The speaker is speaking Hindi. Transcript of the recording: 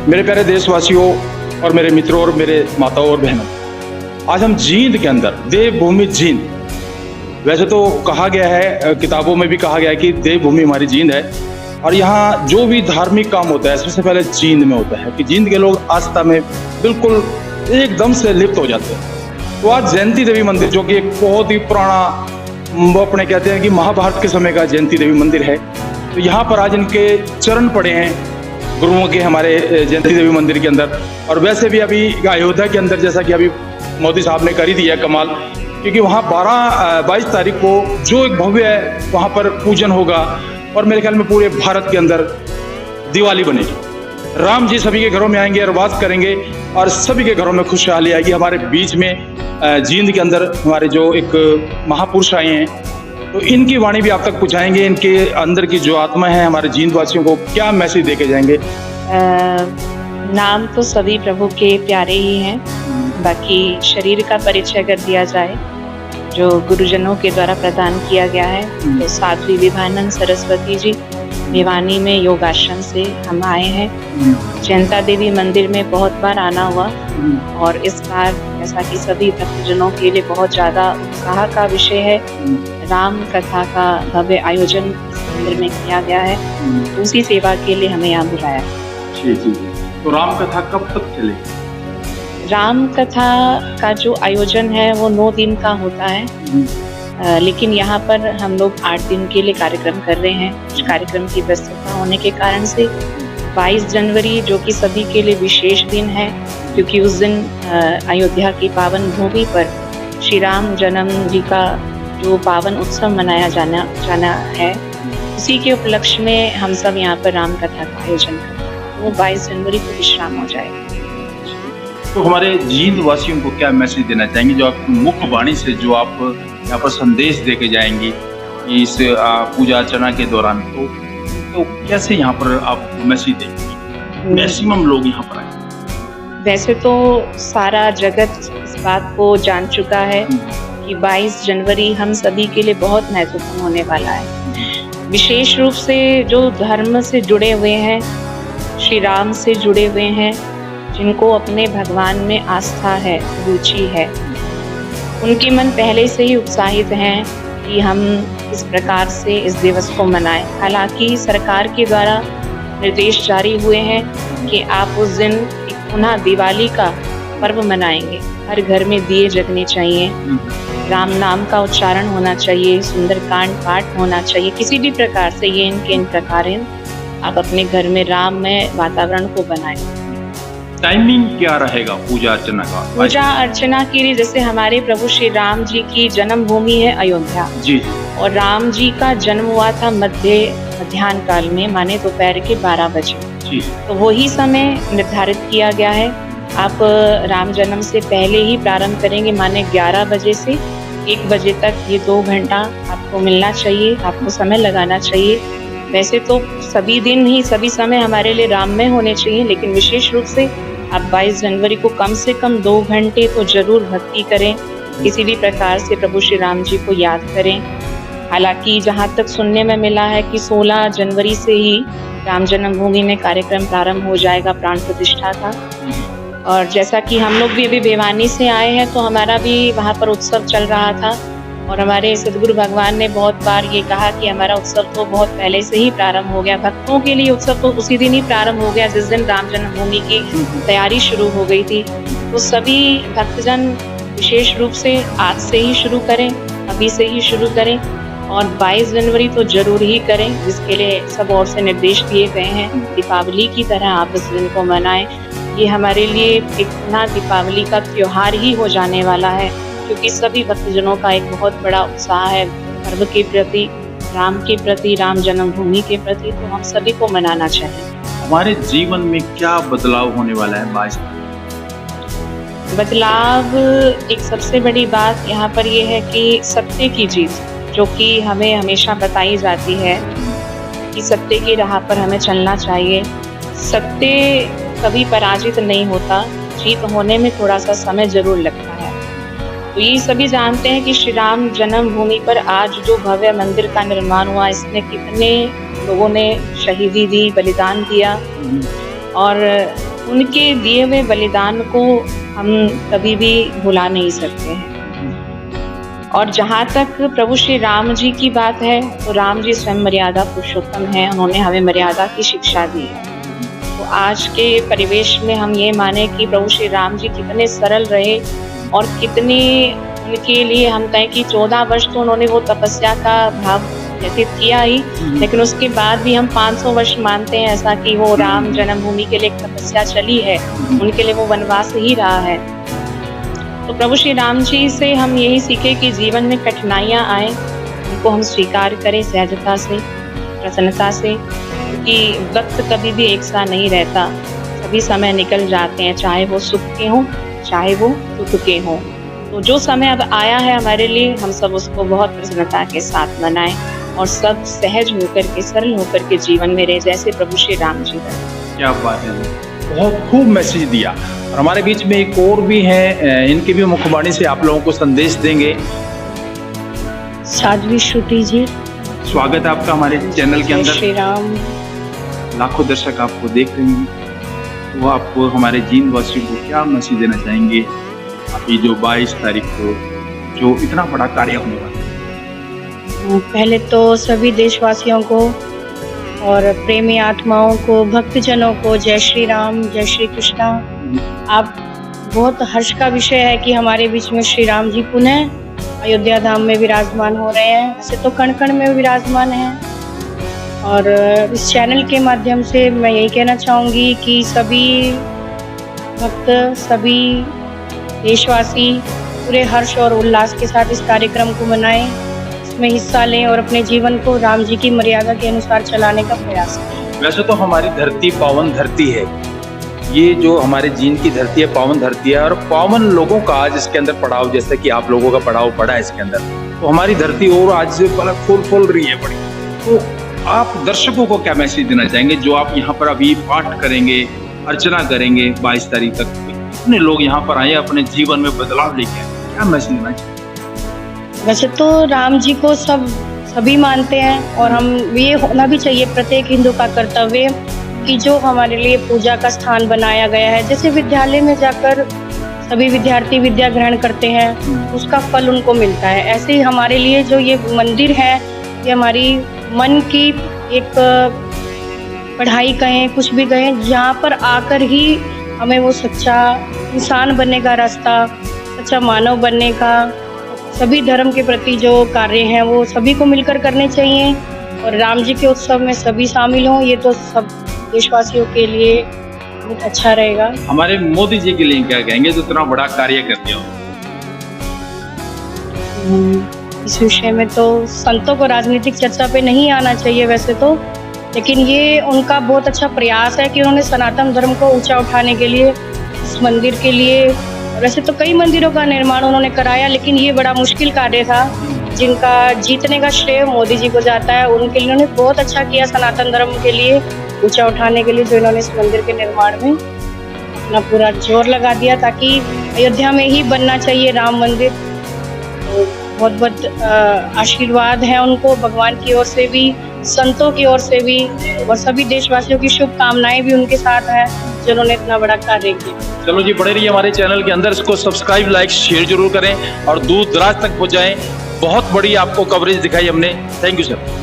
मेरे प्यारे देशवासियों और मेरे मित्रों और मेरे माताओं और बहनों, आज हम जींद के अंदर देवभूमि जींद, वैसे तो कहा गया है, किताबों में भी कहा गया है कि देवभूमि हमारी जींद है और यहाँ जो भी धार्मिक काम होता है सबसे पहले जींद में होता है कि जींद के लोग आस्था में बिल्कुल एकदम से लिप्त हो जाते हैं। तो आज जयंती देवी मंदिर, जो कि एक बहुत ही पुराना, वो अपने कहते हैं कि महाभारत के समय का जयंती देवी मंदिर है, तो यहाँ पर आज इनके चरण पड़े हैं गुरुओं के हमारे जयंती देवी मंदिर के अंदर। और वैसे भी अभी अयोध्या के अंदर, जैसा कि अभी मोदी साहब ने कर ही दिया कमाल, क्योंकि वहाँ 22 तारीख को जो एक भव्य है वहाँ पर पूजन होगा और मेरे ख्याल में पूरे भारत के अंदर दिवाली बनेगी। राम जी सभी के घरों में आएंगे और वास करेंगे और सभी के घरों में खुशहाली आएगी। हमारे बीच में जींद के अंदर हमारे जो एक महापुरुष आए हैं, तो इनकी वाणी भी आप तक पहुँचाएंगे। इनके अंदर की जो आत्मा है हमारे जींद वासियों को क्या मैसेज दे के जाएंगे? नाम तो सभी प्रभु के प्यारे ही हैं, बाकी शरीर का परिचय कर दिया जाए जो गुरुजनों के द्वारा प्रदान किया गया है, तो साध्वी विभानंद सरस्वती जी भिवानी में योगाश्रम से हम आए हैं। जयंता देवी मंदिर में बहुत बार आना हुआ और इस बार जैसा कि सभी भक्तजनों के लिए बहुत ज़्यादा उत्साह का विषय है, राम कथा का भव्य आयोजन इस मंदिर में किया गया है। उसी सेवा के लिए हमें यहाँ बुलाया है। जी। तो राम कथा कब तक चलेगी? राम कथा का जो आयोजन है वो 9 दिन का होता है, लेकिन यहाँ पर हम लोग 8 दिन के लिए कार्यक्रम कर रहे हैं। कुछ कार्यक्रम की व्यस्तता होने के कारण से 22 जनवरी, जो कि सभी के लिए विशेष दिन है, क्योंकि उस दिन अयोध्या की पावन भूमि पर श्री राम जन्म जी का जो पावन उत्सव मनाया जाना है, उसी के उपलक्ष्य में हम सब यहाँ पर राम कथा का आयोजन करते हैं। वो 22 जनवरी को विश्राम हो जाएगा। तो हमारे जींद वासियों को क्या मैसेज देना चाहेंगे, जो आप मुख्य वाणी से जो आप यहाँ पर संदेश दे के जाएंगी इस पूजा अर्चना के दौरान, तो कैसे यहाँ पर आप मैसेज देंगे मैक्सिमम लोग यहाँ पर आए? वैसे तो सारा जगत इस बात को जान चुका है कि 22 जनवरी हम सभी के लिए बहुत महत्वपूर्ण होने वाला है। विशेष रूप से जो धर्म से जुड़े हुए हैं, श्री राम से जुड़े हुए हैं, जिनको अपने भगवान में आस्था है, रुचि है, उनके मन पहले से ही उत्साहित हैं कि हम इस प्रकार से इस दिवस को मनाएं। हालांकि सरकार के द्वारा निर्देश जारी हुए हैं कि आप उस दिन एक पुनः दिवाली का पर्व मनाएंगे। हर घर में दिए जगने चाहिए, राम नाम का उच्चारण होना चाहिए, सुंदरकांड पाठ होना चाहिए। किसी भी प्रकार से ये इन प्रकार आप अपने घर में राममय वातावरण को बनाएं। टाइमिंग क्या रहेगा पूजा अर्चना का? पूजा अर्चना के लिए जैसे हमारे प्रभु श्री राम जी की जन्मभूमि है अयोध्या जी, और राम जी का जन्म हुआ था मध्याह्न काल में, माने दोपहर के 12 बजे जी। तो वही समय निर्धारित किया गया है। आप राम जन्म से पहले ही प्रारंभ करेंगे, माने 11 बजे से 1 बजे तक ये 2 घंटा आपको मिलना चाहिए, आपको समय लगाना चाहिए। वैसे तो सभी दिन ही सभी समय हमारे लिए राममय होने चाहिए, लेकिन विशेष रूप से आप 22 जनवरी को कम से कम 2 घंटे तो जरूर भक्ति करें, किसी भी प्रकार से प्रभु श्री राम जी को याद करें। हालांकि जहाँ तक सुनने में मिला है कि 16 जनवरी से ही राम जन्मभूमि में कार्यक्रम प्रारंभ हो जाएगा, प्राण प्रतिष्ठा का। और जैसा कि हम लोग भी अभी भिवानी से आए हैं, तो हमारा भी वहाँ पर उत्सव चल रहा था और हमारे सदगुरु भगवान ने बहुत बार ये कहा कि हमारा उत्सव तो बहुत पहले से ही प्रारंभ हो गया। भक्तों के लिए उत्सव तो उसी दिन ही प्रारंभ हो गया जिस दिन राम जन्मभूमि की तैयारी शुरू हो गई थी। तो सभी भक्तजन विशेष रूप से आज से ही शुरू करें, अभी से ही शुरू करें और 22 जनवरी तो जरूर ही करें, जिसके लिए सब ओर से निर्देश दिए गए हैं। दीपावली की तरह आप इस दिन को मनाएं। ये हमारे लिए एक पुनः दीपावली का त्योहार ही हो जाने वाला है, क्योंकि सभी भक्तजनों का एक बहुत बड़ा उत्साह है पर्व के प्रति, राम के प्रति, राम जन्मभूमि के प्रति, तो हम सभी को मनाना चाहिए। हमारे जीवन में क्या बदलाव होने वाला है 22? बदलाव एक सबसे बड़ी बात यहाँ पर ये है कि सत्य की जीत, जो कि हमें हमेशा बताई जाती है कि सत्य की राह पर हमें चलना चाहिए। सत्य कभी पराजित नहीं होता, जीत होने में थोड़ा सा समय जरूर लगता है। तो ये सभी जानते हैं कि श्री राम जन्मभूमि पर आज जो भव्य मंदिर का निर्माण हुआ, इसमें कितने लोगों ने शहीदी दी, बलिदान दिया और उनके दिए हुए बलिदान को हम कभी भी भुला नहीं सकते हैं। और जहाँ तक प्रभु श्री राम जी की बात है, तो राम जी स्वयं मर्यादा पुरुषोत्तम हैं, उन्होंने हमें मर्यादा की शिक्षा दी है। तो आज के परिवेश में हम ये माने कि प्रभु श्री राम जी कितने सरल रहे और कितनी उनके लिए हम कहें कि 14 वर्ष तो उन्होंने वो तपस्या का भाव व्यतीत किया ही, लेकिन उसके बाद भी हम 500 वर्ष मानते हैं ऐसा कि वो राम जन्मभूमि के लिए एक तपस्या चली है, उनके लिए वो वनवास ही रहा है। तो प्रभु श्री राम जी से हम यही सीखे कि जीवन में कठिनाइयाँ आए, उनको हम स्वीकार करें सहजता से, प्रसन्नता से, क्योंकि वक्त कभी भी एक सा नहीं रहता, सभी समय निकल जाते हैं, चाहे वो सुख के हों, चाहे वो दुख के हों। तो जो समय अब आया है हमारे लिए, हम सब उसको बहुत प्रसन्नता के साथ मनाएं और सब सहज होकर के, सरल होकर के जीवन में रहे, जैसे प्रभु श्री राम जी रहे। क्या बात है, बहुत खूब मैसेज दिया। और हमारे बीच में एक और भी हैं, इनकी भी मुखबाणी से आप लोगों को संदेश देंगे। साध्वी श्रुति जी, स्वागत है आपका हमारे चैनल के जय अंदर। श्री राम। लाखों दर्शक आपको देख रहे हैं, वो आपको हमारे जींद वासियों को क्या मैसेज देना चाहेंगे अभी जो 22 तारीख को जो इतना बड़ा कार्य होने वाला है? पहले तो सभी देशवासियों को और प्रेमी आत्माओं को, भक्तजनों को जय श्री राम, जय श्री कृष्णा। आप बहुत हर्ष का विषय है कि हमारे बीच में श्री राम जी पुनः अयोध्या धाम में विराजमान हो रहे हैं। वैसे तो कण कण में विराजमान हैं। और इस चैनल के माध्यम से मैं यही कहना चाहूँगी कि सभी भक्त, सभी देशवासी पूरे हर्ष और उल्लास के साथ इस कार्यक्रम को मनाएं, इसमें हिस्सा लें और अपने जीवन को राम जी की मर्यादा के अनुसार चलाने का प्रयास करें। वैसे तो हमारी धरती पावन धरती है, ये जो हमारे जींद की धरती है पावन धरती है, और पावन लोगों का आज इसके अंदर पड़ाव, जैसे कि आप लोगों का पड़ाव पड़ा है इसके अंदर, तो हमारी धरती और आज फूल रही है बड़ी। तो आप दर्शकों को क्या मैसेज देना चाहेंगे जो आप यहाँ पर अभी पाठ करेंगे, अर्चना करेंगे 22 तारीख तक, कितने लोग यहाँ पर आए अपने जीवन में बदलाव लेके आए, क्या मैसेज देना चाहेंगे? वैसे तो राम जी को सभी मानते हैं और हम ये होना भी चाहिए, प्रत्येक हिंदू का कर्तव्य कि जो हमारे लिए पूजा का स्थान बनाया गया है, जैसे विद्यालय में जाकर सभी विद्यार्थी विद्या ग्रहण करते हैं, उसका फल उनको मिलता है, ऐसे ही हमारे लिए जो ये मंदिर है, ये हमारी मन की एक पढ़ाई कहें, कुछ भी कहें, जहाँ पर आकर ही हमें वो सच्चा इंसान बनने का रास्ता, सच्चा मानव बनने का, सभी धर्म के प्रति जो कार्य हैं वो सभी को मिलकर करने चाहिए। और राम जी के उत्सव में सभी शामिल हों, ये तो सब देशवासियों के लिए बहुत अच्छा रहेगा। हमारे मोदी जी के लिए क्या कहेंगे जो इतना बड़ा कार्य करते हो? इस विषय में तो संतों को राजनीतिक चर्चा पे नहीं आना चाहिए वैसे तो, लेकिन ये उनका बहुत अच्छा प्रयास है कि उन्होंने सनातन धर्म को ऊंचा उठाने के लिए इस मंदिर के लिए, वैसे तो कई मंदिरों का निर्माण उन्होंने कराया, लेकिन ये बड़ा मुश्किल कार्य था जिनका जीतने का श्रेय मोदी जी को जाता है। उनके लिए उन्होंने बहुत अच्छा किया, सनातन धर्म के लिए ऊंचा उठाने के लिए, जो इन्होंने इस मंदिर के निर्माण में अपना पूरा जोर लगा दिया, ताकि अयोध्या में ही बनना चाहिए राम मंदिर। तो बहुत बहुत आशीर्वाद है उनको भगवान की ओर से भी, संतों की ओर से भी, और सभी देशवासियों की शुभकामनाएं भी उनके साथ हैं जिन्होंने इतना बड़ा कार्य किया। चलो जी, बड़े रहिए हमारे चैनल के अंदर, इसको सब्सक्राइब, लाइक, शेयर जरूर करें और दूर दराज तक पहुंचाएं। बहुत बड़ी आपको कवरेज दिखाई हमने। Thank you sir.